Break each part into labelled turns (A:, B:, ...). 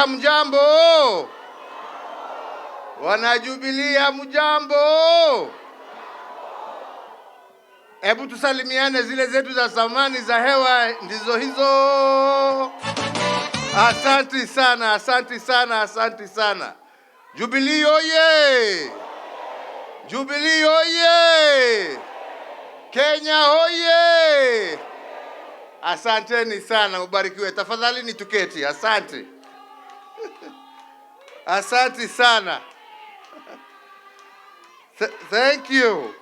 A: Hamjambo? Wana Jubilee hamjambo? Hebu tusalimiane, zile zetu za zamani za hewa ndizo hizo. Asante sana, asante sana, asante sana. Jubilee oye! Jubilee oye! Kenya oye! Asanteni sana, ubarikiwe. Tafadhali ni tuketi. Asante. Asante sana. Thank you.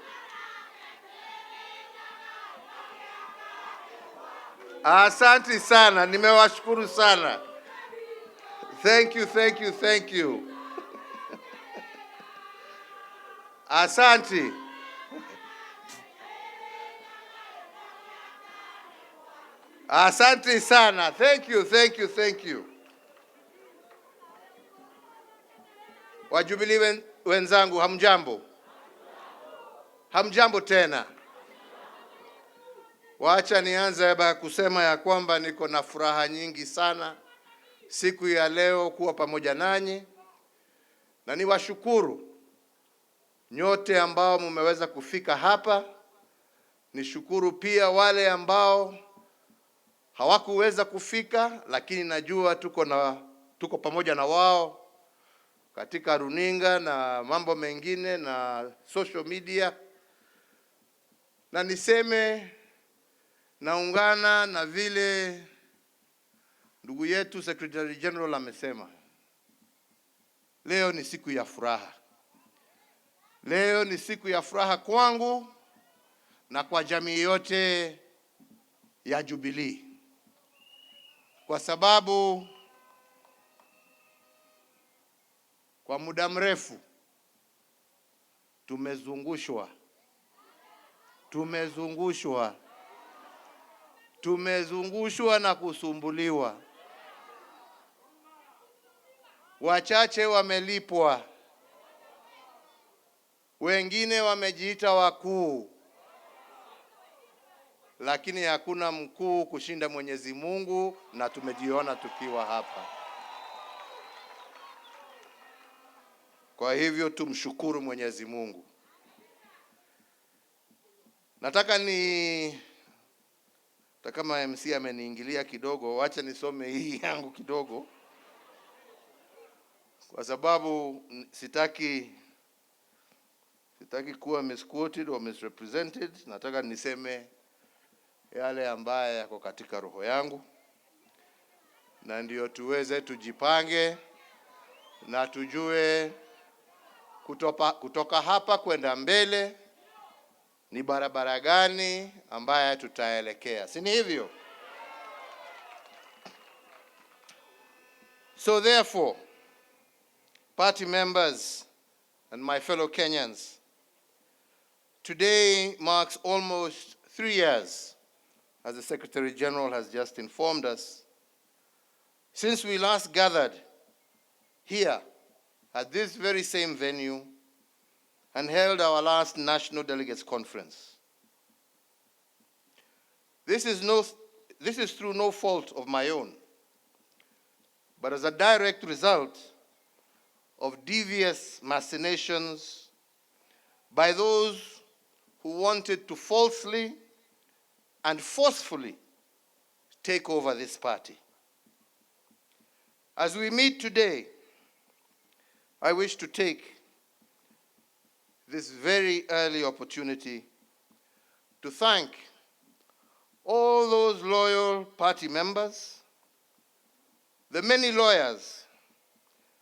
A: Asante sana, nimewashukuru sana. Thank you, thank you, thank you. Asante. Asante sana. Thank you, thank you, thank you. Wajubilee wenzangu, hamjambo? Hamjambo tena. Wacha nianze kusema ya kwamba niko na furaha nyingi sana siku ya leo kuwa pamoja nanyi, na niwashukuru nyote ambao mmeweza kufika hapa. Nishukuru pia wale ambao hawakuweza kufika, lakini najua tuko pamoja na wao katika runinga na mambo mengine na social media. Na niseme naungana na vile ndugu yetu Secretary General amesema. Leo ni siku ya furaha. Leo ni siku ya furaha kwangu na kwa jamii yote ya Jubilee. Kwa sababu kwa muda mrefu tumezungushwa na kusumbuliwa. Wachache wamelipwa, wengine wamejiita wakuu, lakini hakuna mkuu kushinda Mwenyezi Mungu, na tumejiona tukiwa hapa. Kwa hivyo tumshukuru Mwenyezi Mungu. Nataka kama MC ameniingilia kidogo, wacha nisome hii yangu kidogo, kwa sababu sitaki kuwa misquoted or misrepresented. Nataka niseme yale ambaye yako katika roho yangu, na ndio tuweze tujipange na tujue kutoka hapa kwenda mbele ni barabara gani ambaye tutaelekea. Si ni hivyo? So therefore, party members and my fellow Kenyans, today marks almost 3 years, as the Secretary General has just informed us, since we last gathered here at this very same venue and held our last National Delegates Conference. This is through no fault of my own, but as a direct result of devious machinations by those who wanted to falsely and forcefully take over this party. As we meet today, I wish to take this very early opportunity to thank all those loyal party members, the many lawyers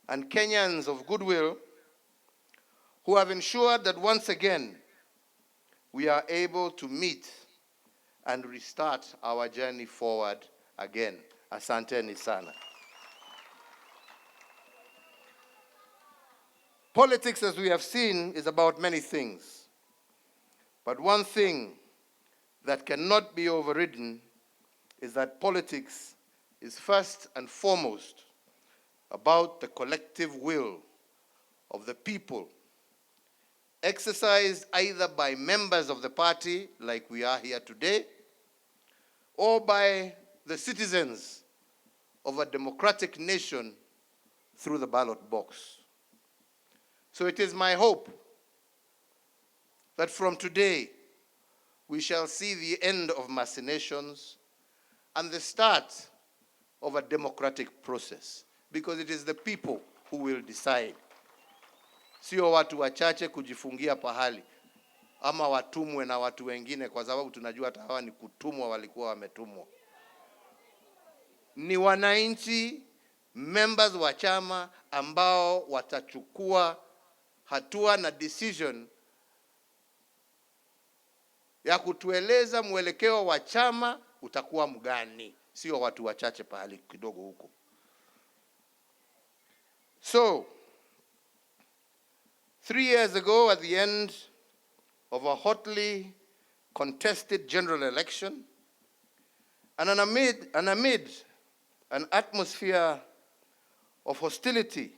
A: and Kenyans of goodwill who have ensured that once again we are able to meet and restart our journey forward again. Asanteni sana. Politics, as we have seen, is about many things. But one thing that cannot be overridden is that politics is first and foremost about the collective will of the people, exercised either by members of the party, like we are here today, or by the citizens of a democratic nation through the ballot box. So it is my hope that from today we shall see the end of machinations and the start of a democratic process, because it is the people who will decide. Sio watu wachache kujifungia pahali ama watumwe na watu wengine, kwa sababu tunajua hata hawa ni kutumwa, walikuwa wametumwa. Ni wananchi, members wa chama ambao watachukua hatua na decision ya kutueleza mwelekeo wa chama utakuwa mgani, sio watu wachache pahali kidogo huko. So 3 years ago, at the end of a hotly contested general election, and amid an atmosphere of hostility,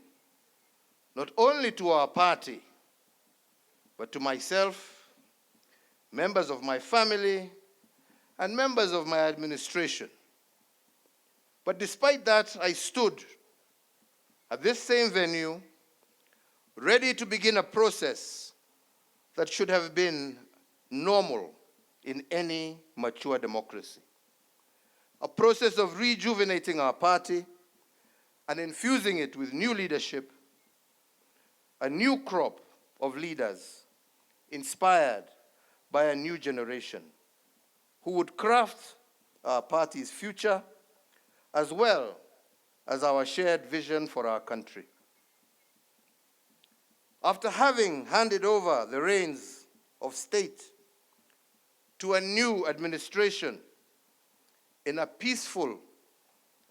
A: not only to our party, but to myself, members of my family, and members of my administration. But despite that, I stood at this same venue, ready to begin a process that should have been normal in any mature democracy. A process of rejuvenating our party and infusing it with new leadership, a new crop of leaders inspired by a new generation who would craft our party's future as well as our shared vision for our country. After having handed over the reins of state to a new administration in a peaceful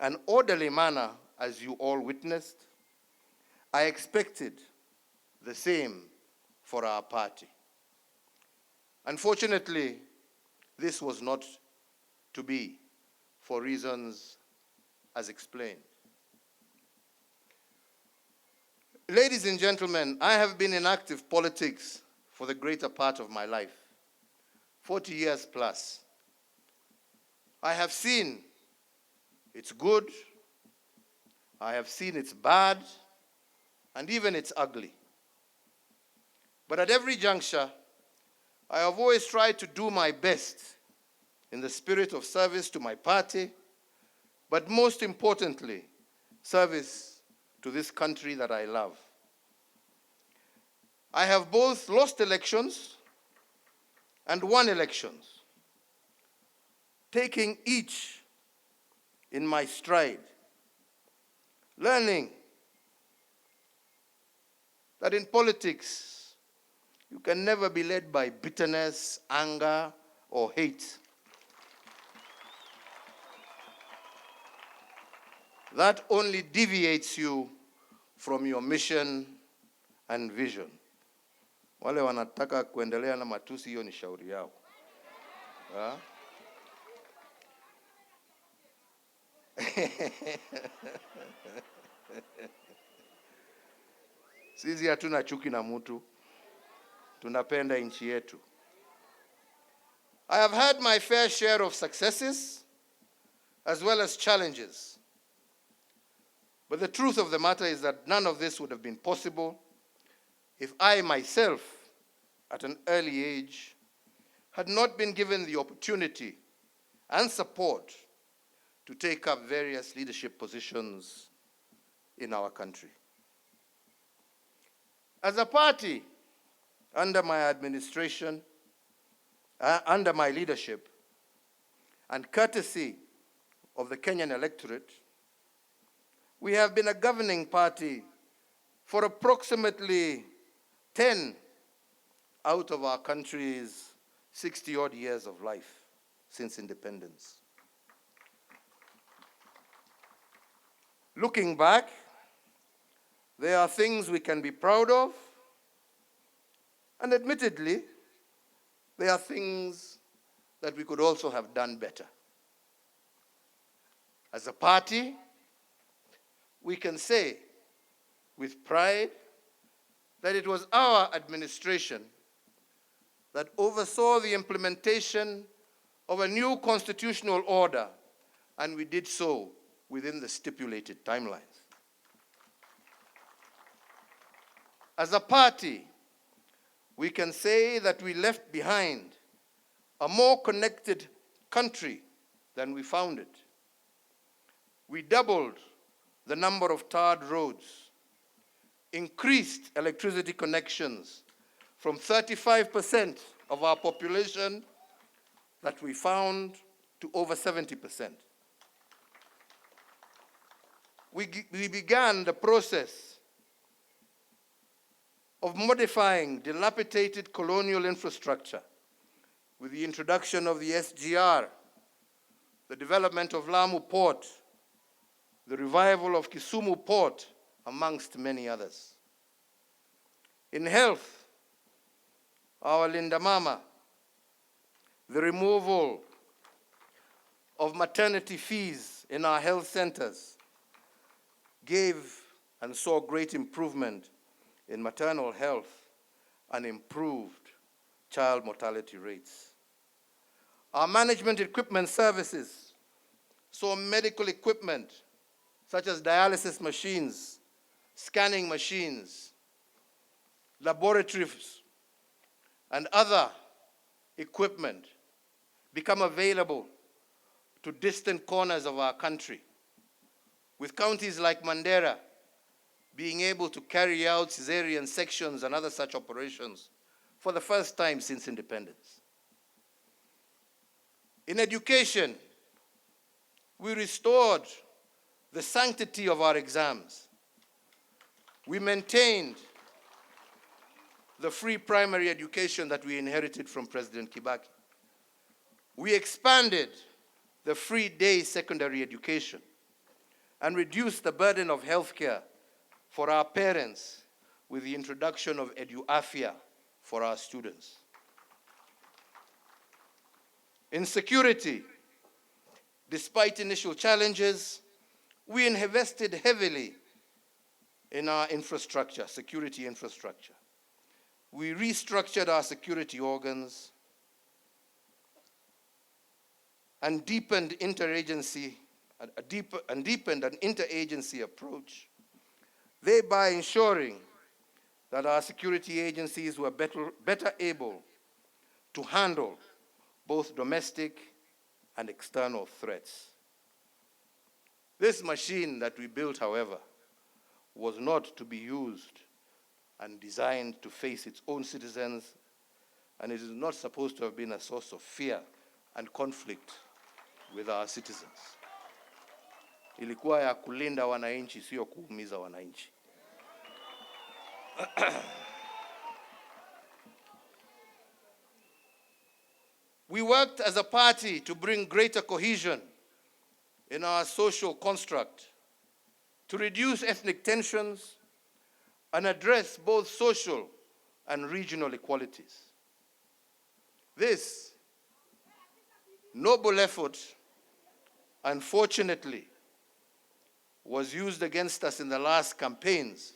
A: and orderly manner, as you all witnessed, I expected the same for our party. Unfortunately, this was not to be, for reasons as explained. Ladies and gentlemen, I have been in active politics for the greater part of my life, 40 years plus. I have seen its good, I have seen its bad, and even its ugly. But at every juncture, I have always tried to do my best in the spirit of service to my party, but most importantly, service to this country that I love. I have both lost elections and won elections, taking each in my stride, learning that in politics, you can never be led by bitterness, anger, or hate. That only deviates you from your mission and vision. Wale wanataka kuendelea na matusi, hiyo ni shauri yao. Sisi hatuna chuki na mtu. Tunapenda nchi yetu. I have had my fair share of successes as well as challenges. But the truth of the matter is that none of this would have been possible if I myself, at an early age, had not been given the opportunity and support to take up various leadership positions in our country. As a party, under my administration, under my leadership, and courtesy of the Kenyan electorate, we have been a governing party for approximately 10 out of our country's 60-odd years of life since independence. Looking back, there are things we can be proud of, and admittedly, there are things that we could also have done better. As a party, we can say with pride that it was our administration that oversaw the implementation of a new constitutional order, and we did so within the stipulated timelines. As a party, we can say that we left behind a more connected country than we found it. We doubled the number of tarred roads, increased electricity connections from 35% of our population that we found to over 70%. We began the process of modifying dilapidated colonial infrastructure with the introduction of the SGR, the development of Lamu Port, the revival of Kisumu Port, amongst many others. In health, our Linda Mama, the removal of maternity fees in our health centers gave and saw great improvement in maternal health and improved child mortality rates. Our management equipment services saw medical equipment such as dialysis machines, scanning machines, laboratories, and other equipment become available to distant corners of our country, with counties like Mandera being able to carry out cesarean sections and other such operations for the first time since independence. In education, we restored the sanctity of our exams. We maintained the free primary education that we inherited from President Kibaki. We expanded the free day secondary education and reduced the burden of healthcare for our parents with the introduction of EduAfia for our students. In security, despite initial challenges, we invested heavily in our infrastructure, security infrastructure. We restructured our security organs and deepened an interagency approach, thereby ensuring that our security agencies were better able to handle both domestic and external threats. This machine that we built, however, was not to be used and designed to face its own citizens, and it is not supposed to have been a source of fear and conflict with our citizens. Ilikuwa ya kulinda wananchi, sio kuumiza wananchi. We worked as a party to bring greater cohesion in our social construct, to reduce ethnic tensions and address both social and regional equalities. This noble effort, unfortunately, was used against us in the last campaigns,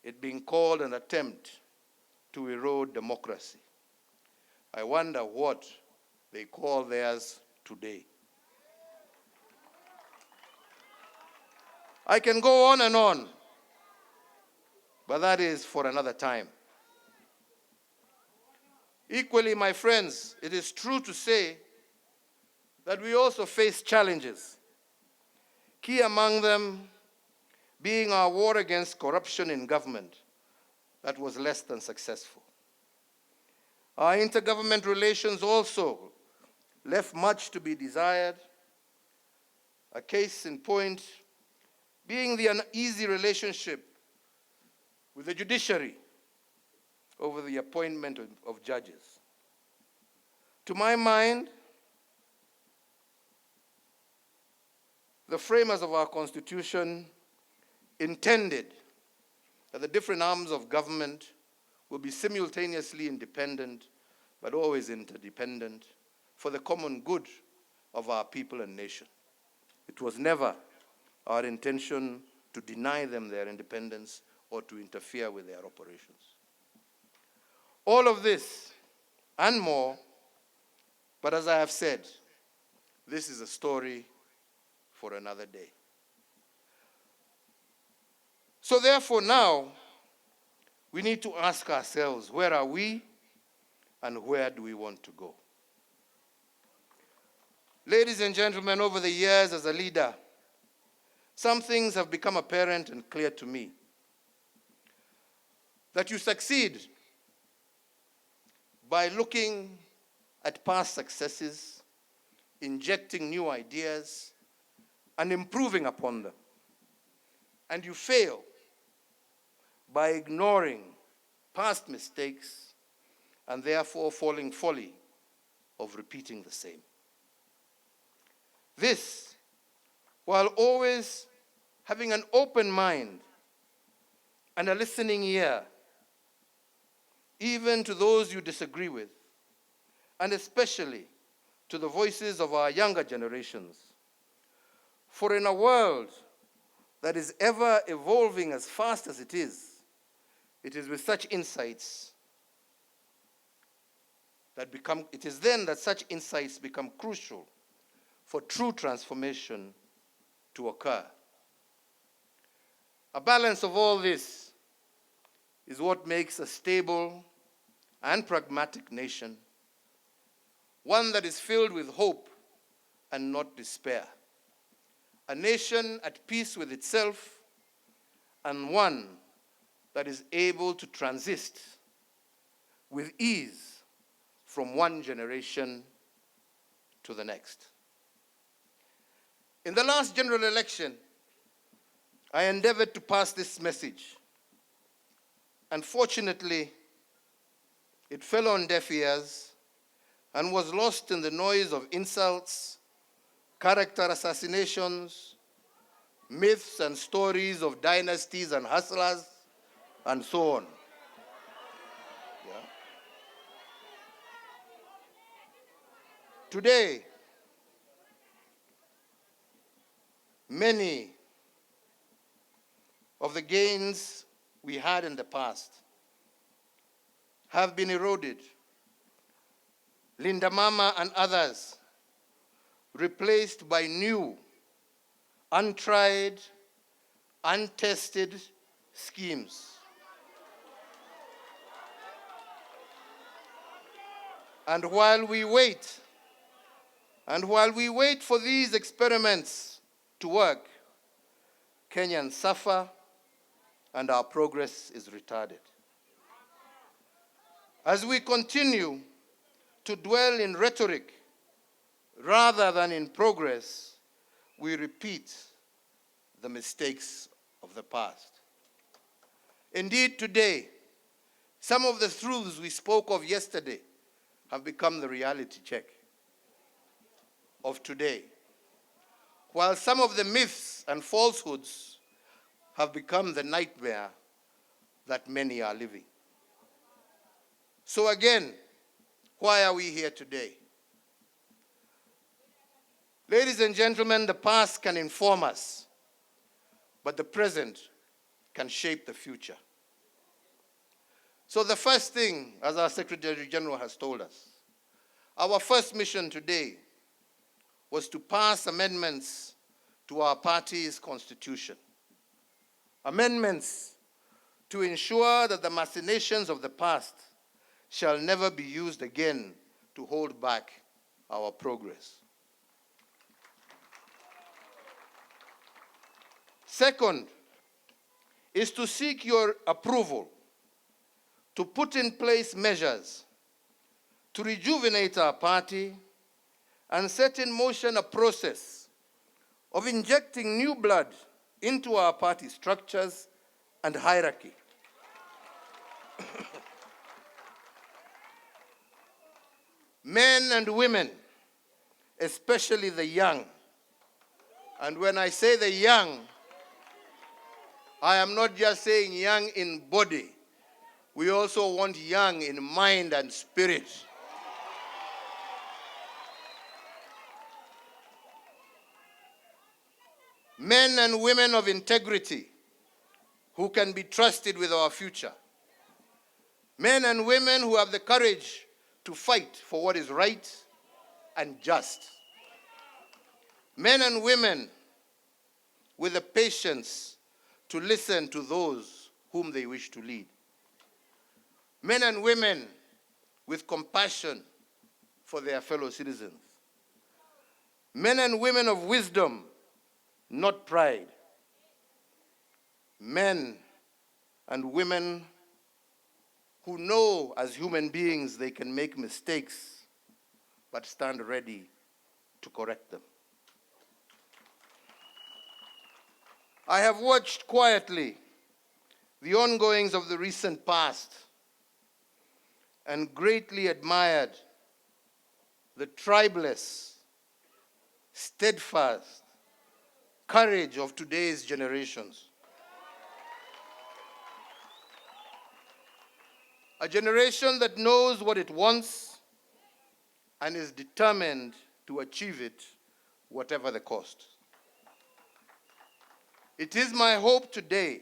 A: it being called an attempt to erode democracy. I wonder what they call theirs today. I can go on and on, but that is for another time. Equally, my friends, it is true to say that we also face challenges, key among them being our war against corruption in government that was less than successful. Our intergovernment relations also left much to be desired, a case in point being the uneasy relationship with the judiciary over the appointment of judges. To my mind, the framers of our Constitution intended that the different arms of government will be simultaneously independent, but always interdependent, for the common good of our people and nation. It was never our intention to deny them their independence or to interfere with their operations. All of this and more, but as I have said, this is a story for another day. So therefore now, we need to ask ourselves, where are we and where do we want to go? Ladies and gentlemen, over the years as a leader, some things have become apparent and clear to me. That you succeed by looking at past successes, injecting new ideas, and improving upon them. And you fail by ignoring past mistakes and therefore falling folly of repeating the same. This, while always having an open mind and a listening ear, even to those you disagree with, and especially to the voices of our younger generations. For in a world that is ever evolving as fast as it is with such insights that it is then that such insights become crucial for true transformation to occur. A balance of all this is what makes a stable and pragmatic nation, one that is filled with hope and not despair, a nation at peace with itself, and one that is able to transist with ease from one generation to the next. In the last general election, I endeavored to pass this message. Unfortunately, it fell on deaf ears and was lost in the noise of insults, character assassinations, myths and stories of dynasties and hustlers, and so on. Yeah. Today, many of the gains we had in the past have been eroded. Linda Mama and others replaced by new, untried, untested schemes. And while we wait for these experiments to work, Kenyans suffer and our progress is retarded. As we continue to dwell in rhetoric rather than in progress, we repeat the mistakes of the past. Indeed, today, some of the truths we spoke of yesterday have become the reality check of today, while some of the myths and falsehoods have become the nightmare that many are living. So again, why are we here today? Ladies and gentlemen, the past can inform us, but the present can shape the future. So the first thing, as our Secretary General has told us, our first mission today was to pass amendments to our party's constitution. Amendments to ensure that the machinations of the past shall never be used again to hold back our progress. Second is to seek your approval to put in place measures to rejuvenate our party and set in motion a process of injecting new blood into our party structures and hierarchy. Men and women, especially the young, and when I say the young, I am not just saying young in body. We also want young in mind and spirit. Men and women of integrity who can be trusted with our future. Men and women who have the courage to fight for what is right and just. Men and women with the patience to listen to those whom they wish to lead. Men and women with compassion for their fellow citizens. Men and women of wisdom, not pride. Men and women who know as human beings they can make mistakes, but stand ready to correct them. I have watched quietly the ongoings of the recent past and greatly admired the tribeless, steadfast courage of today's generations. A generation that knows what it wants and is determined to achieve it, whatever the cost. It is my hope today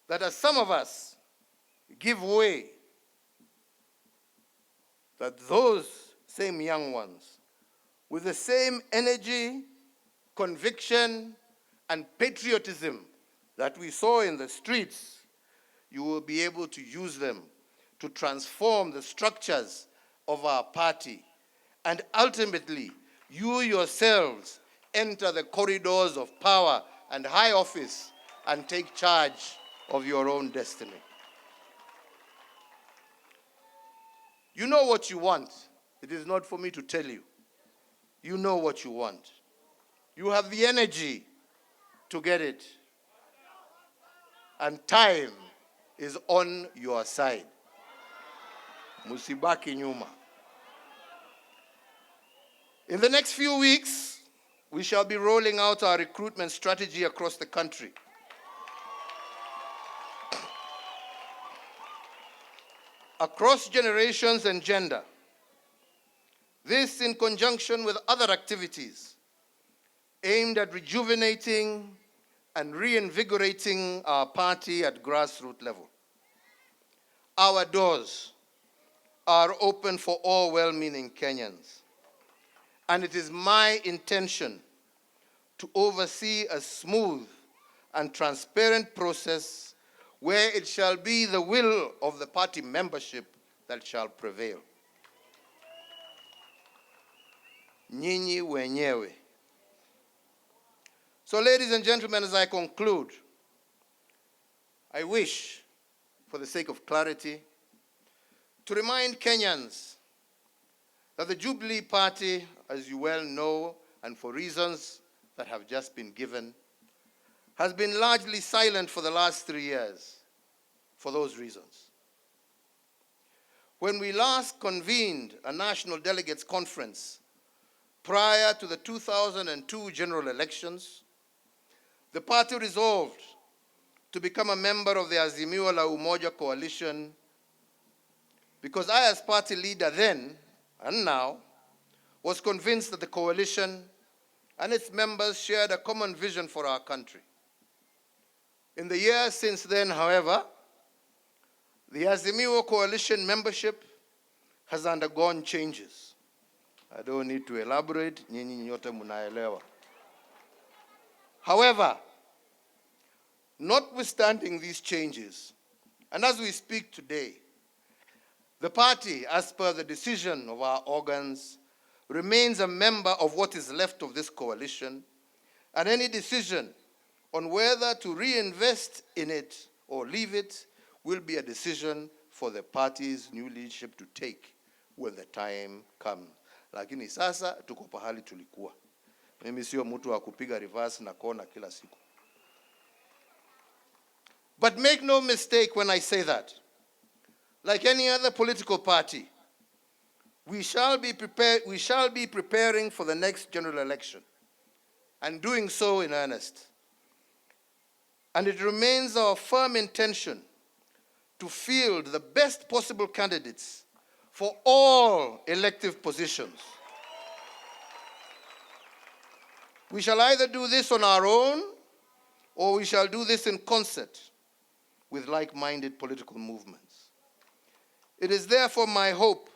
A: that as some of us give way, that those same young ones, with the same energy, conviction, and patriotism that we saw in the streets, you will be able to use them to transform the structures of our party. And ultimately, you yourselves enter the corridors of power and high office and take charge of your own destiny. You know what you want. It is not for me to tell you. You know what you want. You have the energy to get it. And time is on your side. Musibaki nyuma. In the next few weeks, we shall be rolling out our recruitment strategy across the country. Across generations and gender. This in conjunction with other activities aimed at rejuvenating and reinvigorating our party at grassroots level. Our doors are open for all well-meaning Kenyans. And it is my intention to oversee a smooth and transparent process where it shall be the will of the party membership that shall prevail. Nyinyi wenyewe. So, ladies and gentlemen, as I conclude, I wish, for the sake of clarity, to remind Kenyans that the Jubilee Party, as you well know, and for reasons that have just been given, has been largely silent for the last 3 years for those reasons. When we last convened a national delegates conference prior to the 2002 general elections, the party resolved to become a member of the Azimio la Umoja coalition because I, as party leader then and now, was convinced that the coalition and its members shared a common vision for our country. In the years since then, however, the Azimio coalition membership has undergone changes. I don't need to elaborate, nyinyi nyote munaelewa. However, notwithstanding these changes, and as we speak today, the party, as per the decision of our organs, remains a member of what is left of this coalition, and any decision on whether to reinvest in it or leave it will be a decision for the party's new leadership to take when the time comes. Lakini sasa tuko pahali tulikuwa. Mimi sio mtu wa kupiga reverse na kona kila siku. But make no mistake when I say that. Like any other political party, we shall be preparing for the next general election, and doing so in earnest. And it remains our firm intention to field the best possible candidates for all elective positions. We shall either do this on our own, or we shall do this in concert with like-minded political movements. It is therefore my hope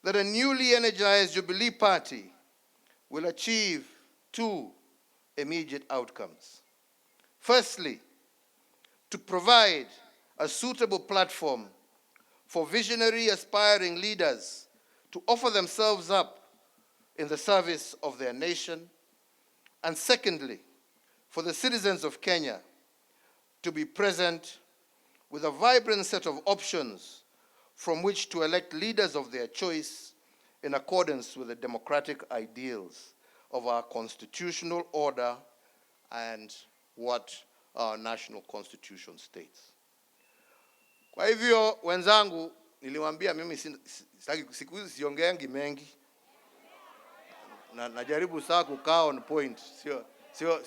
A: that a newly energized Jubilee Party will achieve 2 immediate outcomes. Firstly, to provide a suitable platform for visionary aspiring leaders to offer themselves up in the service of their nation. And secondly, for the citizens of Kenya to be present with a vibrant set of options from which to elect leaders of their choice in accordance with the democratic ideals of our constitutional order and what our national constitution states. Kwa hivyo wenzangu, niliwaambia mimi siku hizi siongeangi mengi. Najaribu saa kukaa on point.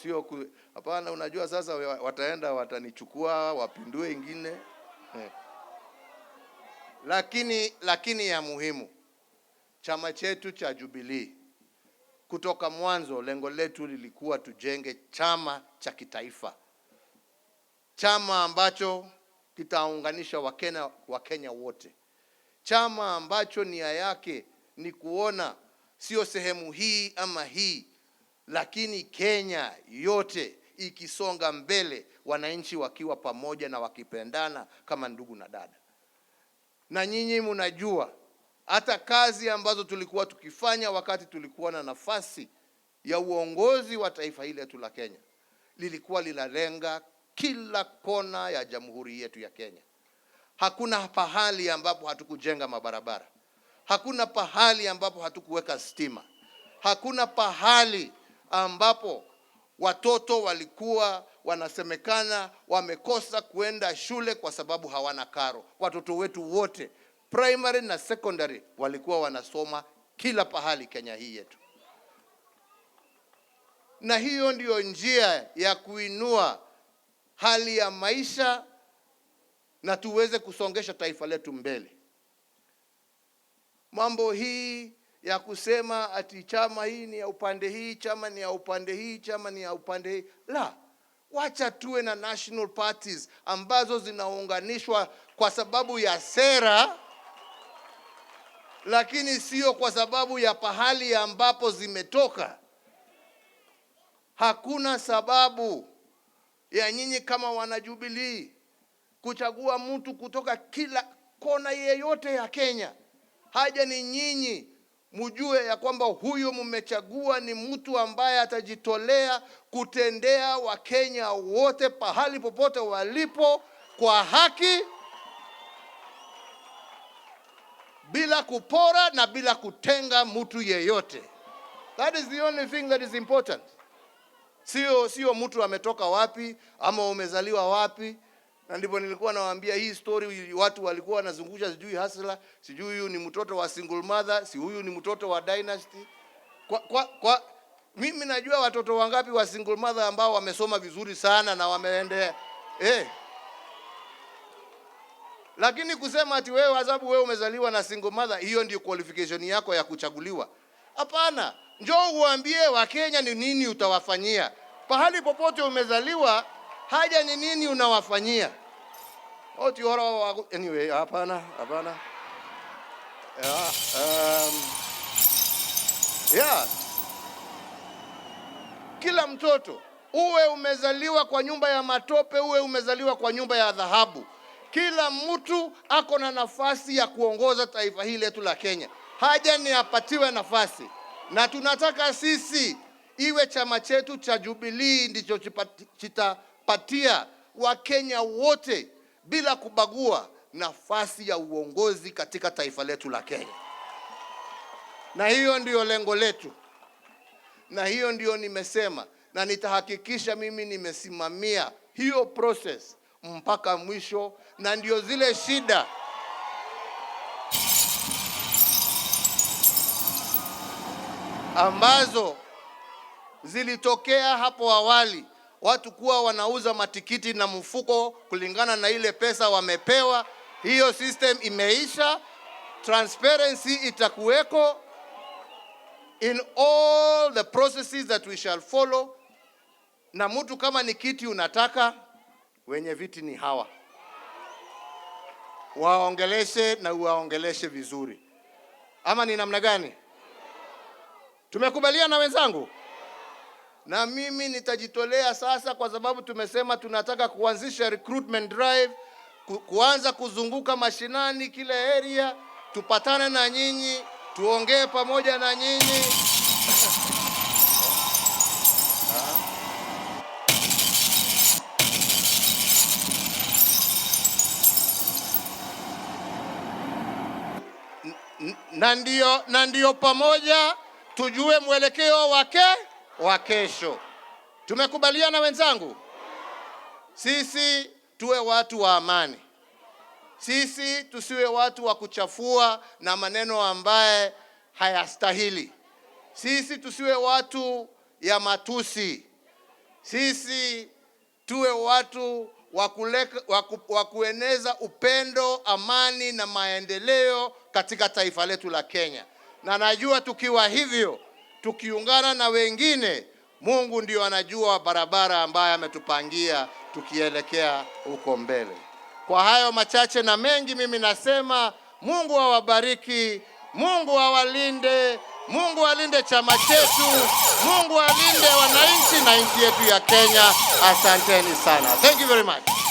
A: Sio hapana, unajua sasa wataenda watanichukua wapindue ingine. Lakini ya muhimu, chama chetu cha Jubilee kutoka mwanzo lengo letu lilikuwa tujenge chama cha kitaifa. Chama ambacho kitaunganisha Wakenya wote. Chama ambacho nia yake ni kuona sio sehemu hii ama hii, lakini Kenya yote ikisonga mbele, wananchi wakiwa pamoja na wakipendana kama ndugu na dada. Na nyinyi mnajua hata kazi ambazo tulikuwa tukifanya wakati tulikuwa na nafasi ya uongozi wa taifa hili letu la Kenya, lilikuwa linalenga kila kona ya jamhuri yetu ya Kenya. Hakuna pahali ambapo hatukujenga mabarabara. Hakuna pahali ambapo hatukuweka stima. Hakuna pahali ambapo watoto walikuwa wanasemekana wamekosa kuenda shule kwa sababu hawana karo. Watoto wetu wote, primary na secondary, walikuwa wanasoma kila pahali Kenya hii yetu. Na hiyo ndio njia ya kuinua hali ya maisha na tuweze kusongesha taifa letu mbele. Mambo hii ya kusema ati chama hii ni ya upande hii, chama ni ya upande hii, chama ni ya upande hii, la, wacha tuwe na national parties ambazo zinaunganishwa kwa sababu ya sera, lakini sio kwa sababu ya pahali ambapo zimetoka. Hakuna sababu ya nyinyi kama wana Jubilee kuchagua mtu kutoka kila kona yeyote ya Kenya. Haja ni nyinyi mjue ya kwamba huyu mmechagua ni mtu ambaye atajitolea kutendea Wakenya wote pahali popote walipo kwa haki, bila kupora na bila kutenga mtu yeyote. That is the only thing that is important. Sio mtu ametoka wapi ama umezaliwa wapi. Na ndipo nilikuwa nawaambia hii story, watu walikuwa wanazungusha sijui hasla, sijui huyu ni mtoto wa single mother, si huyu ni mtoto wa dynasty. Mimi najua watoto wangapi wa single mother ambao wamesoma vizuri sana na wameendea. Lakini kusema ati wewe sababu wewe umezaliwa na single mother, hiyo ndio qualification yako ya kuchaguliwa. Hapana, njoo uambie Wakenya ni nini utawafanyia. Pahali popote umezaliwa, haja ni nini unawafanyia. Anyway, hapana. Kila mtoto, uwe umezaliwa kwa nyumba ya matope, uwe umezaliwa kwa nyumba ya dhahabu, kila mtu ako na nafasi ya kuongoza taifa hili letu la Kenya. Haja ni apatiwe nafasi. Na tunataka sisi iwe chama chetu cha Jubilee ndicho chitapatia Wakenya wote bila kubagua nafasi ya uongozi katika taifa letu la Kenya. Na hiyo ndio lengo letu. Na hiyo ndio nimesema, na nitahakikisha mimi nimesimamia hiyo process mpaka mwisho. Na ndio zile shida ambazo zilitokea hapo awali, watu kuwa wanauza matikiti na mfuko kulingana na ile pesa wamepewa. Hiyo system imeisha. Transparency itakuweko in all the processes that we shall follow. Na mtu kama ni kiti unataka, wenye viti ni hawa, waongeleshe na uwaongeleshe vizuri. Ama ni namna gani? Tumekubaliana wenzangu? Na mimi nitajitolea sasa, kwa sababu tumesema tunataka kuanzisha recruitment drive, kuanza kuzunguka mashinani kila area, tupatane na nyinyi, tuongee pamoja na nyinyi. Na ndio pamoja tujue mwelekeo wa kesho. Tumekubaliana wenzangu? Sisi tuwe watu wa amani. Sisi tusiwe watu wa kuchafua na maneno ambaye hayastahili. Sisi tusiwe watu ya matusi. Sisi tuwe watu wa kueneza upendo, amani na maendeleo katika taifa letu la Kenya. Na najua tukiwa hivyo, tukiungana na wengine, Mungu ndio anajua barabara ambayo ametupangia tukielekea huko mbele. Kwa hayo machache na mengi, mimi nasema Mungu awabariki, Mungu awalinde, Mungu alinde chama chetu, Mungu alinde wananchi na nchi yetu ya Kenya. Asanteni sana. Thank you very much.